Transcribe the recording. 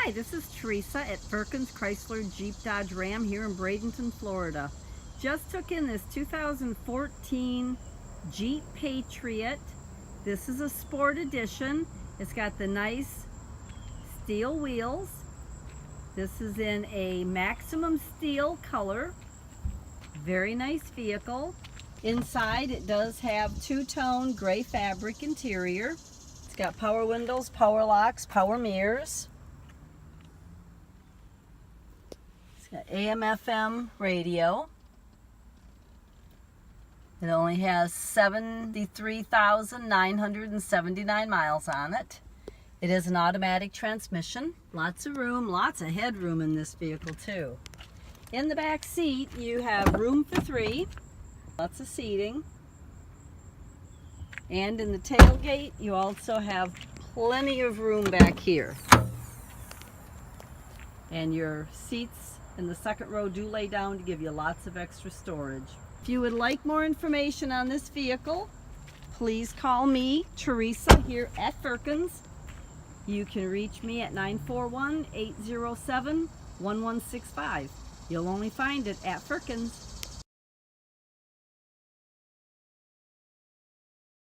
Hi, this is Theresa at Firkins Chrysler Jeep Dodge Ram here in Bradenton, Florida. Just took in this 2014 Jeep Patriot. This is a Sport Edition. It's got the nice steel wheels. This is in a maximum steel color. Very nice vehicle. Inside it does have two-tone gray fabric interior. It's got power windows, power locks, power mirrors. Got AM/FM radio. It only has 73,979 miles on it. It is an automatic transmission. Lots of room, lots of headroom in this vehicle too. In the back seat you have room for three, lots of seating. And in the tailgate you also have plenty of room back here. And your seats in the second row do lay down to give you lots of extra storage. If you would like more information on this vehicle, please call me, Theresa, here at Firkins. You can reach me at 941-807-1165. You'll only find it at Firkins.